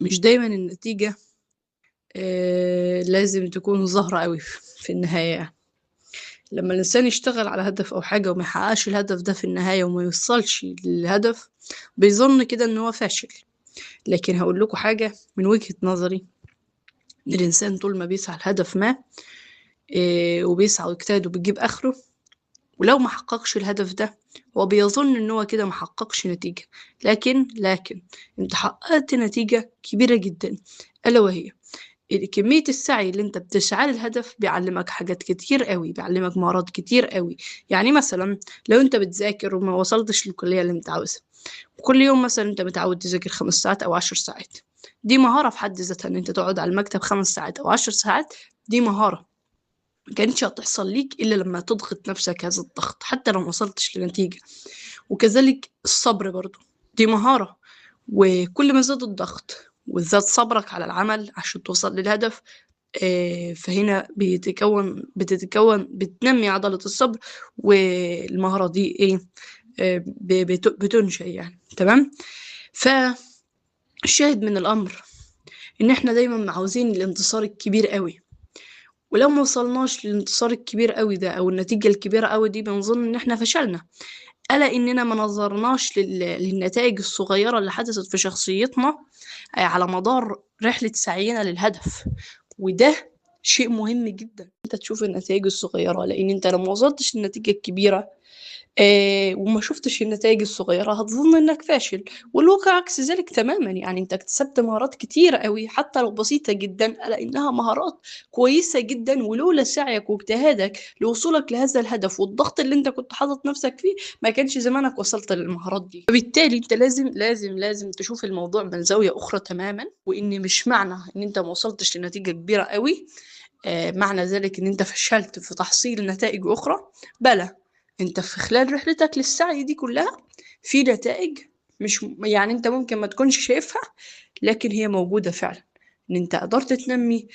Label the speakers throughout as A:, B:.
A: مش دايما النتيجة لازم تكون ظاهرة قوي في النهاية يعني. لما الإنسان يشتغل على هدف أو حاجة وما يحققش الهدف ده في النهاية وما يوصلش للهدف، بيظن كده إن هو فاشل. لكن هقول لكم حاجة من وجهة نظري، إن الإنسان طول ما بيسعى لهدف ما وبيسعى ويجتهد وبيجيب آخره، ولو ما حققش الهدف ده هو بيظن إن هو كده ما حققش نتيجة. لكن أنت حققت نتيجة كبيرة جدا، ألا وهي كمية السعي اللي انت بتسعى للهدف بيعلمك حاجات كتير قوي، بيعلمك مهارات كتير قوي. يعني مثلا لو انت بتذاكر وما وصلتش للكلية اللي انت عاوزها، وكل يوم مثلا انت متعود تذاكر 5 ساعات او 10 ساعات، دي مهارة في حد ذاتها. ان انت تقعد على المكتب 5 ساعات او 10 ساعات، دي مهارة ما كانتش هتحصل ليك الا لما تضغط نفسك هذا الضغط حتى لو ما وصلتش لنتيجة. وكذلك الصبر برضو، دي مهارة. وكل ما زاد الضغط وزاد صبرك على العمل عشان توصل للهدف، فهنا بتنمي عضلة الصبر، والمهارة دي ايه بتنشأ يعني. تمام. فالشاهد من الأمر إن احنا دايما عاوزين الانتصار الكبير قوي، ولو ما وصلناش للانتصار الكبير قوي ده أو النتيجة الكبيرة قوي دي بنظن إن احنا فشلنا، ألا إننا ما نظرناش للنتائج الصغيرة اللي حدثت في شخصيتنا على مدار رحلة سعينا للهدف. وده شيء مهم جدا انت تشوف النتائج الصغيرة، لان انت لو ما وصلتش للنتيجة الكبيرة وما شفتش النتائج الصغيرة هتظن انك فاشل. والواقع عكس ذلك تماما، يعني انت اكتسبت مهارات كتير قوي حتى لو بسيطة جدا، الا انها مهارات كويسة جدا، ولولا سعيك واجتهادك لوصولك لهذا الهدف والضغط اللي انت كنت حاطط نفسك فيه ما كانش زمانك وصلت للمهارات دي. فبالتالي انت لازم تشوف الموضوع من زاوية اخرى تماما، وان مش معنى ان انت ما وصلتش لنتيجة كبيرة قوي معنى ذلك ان انت فشلت في تحصيل نتائج اخرى. بلى، انت في خلال رحلتك للسعي دي كلها في نتائج، مش يعني انت ممكن ما تكونش شايفها، لكن هي موجودة فعلا. ان انت قدرت تنمي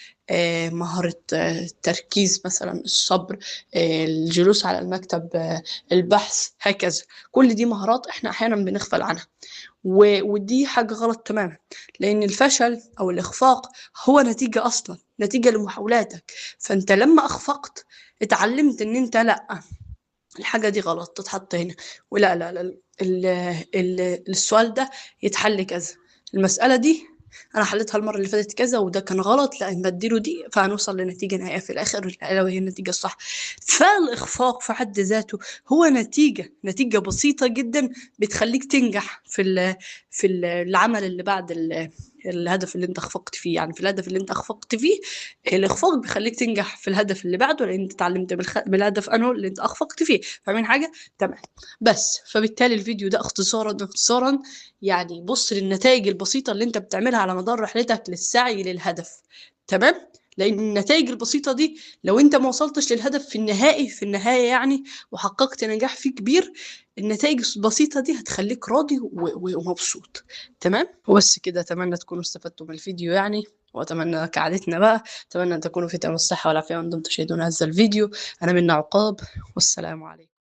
A: مهارة التركيز مثلا، الصبر، الجلوس على المكتب، البحث، هكذا. كل دي مهارات احنا احيانا بنغفل عنها، ودي حاجة غلط تماما، لأن الفشل أو الإخفاق هو نتيجة أصلا، نتيجة لمحاولاتك. فأنت لما أخفقت اتعلمت إن أنت لأ، الحاجة دي غلط تتحط هنا، ولا لا لا السؤال ده يتحل كذا، المسألة دي أنا حلتها المرة اللي فاتت كذا وده كان غلط، لا نبدله دي فهنوصل لنتيجة نهائية في الآخر ألا وهي النتيجة الصح. فالإخفاق في حد ذاته هو نتيجة بسيطة جدا بتخليك تنجح في العمل اللي بعد الهدف اللي انت اخفقت فيه. يعني في الهدف اللي انت اخفقت فيه، الاخفاق بيخليك تنجح في الهدف اللي بعده، لان انت اتعلمت بالهدف انه اللي انت اخفقت فيه. فاهمين حاجه؟ تمام. بس فبالتالي الفيديو ده اختصارا يعني بص للنتائج البسيطه اللي انت بتعملها على مدار رحلتك للسعي للهدف. تمام. لان النتائج البسيطه دي لو انت ما وصلتش للهدف في النهايه يعني وحققت نجاح فيه كبير، النتائج البسيطه دي هتخليك راضي ومبسوط. تمام. وبس كده، اتمنى تكونوا استفدتوا من الفيديو يعني، واتمنى كعادتنا بقى، اتمنى ان تكونوا في تمام الصحه والعافيه وانتم تشاهدون هذا الفيديو. انا منى عقاب، والسلام عليكم.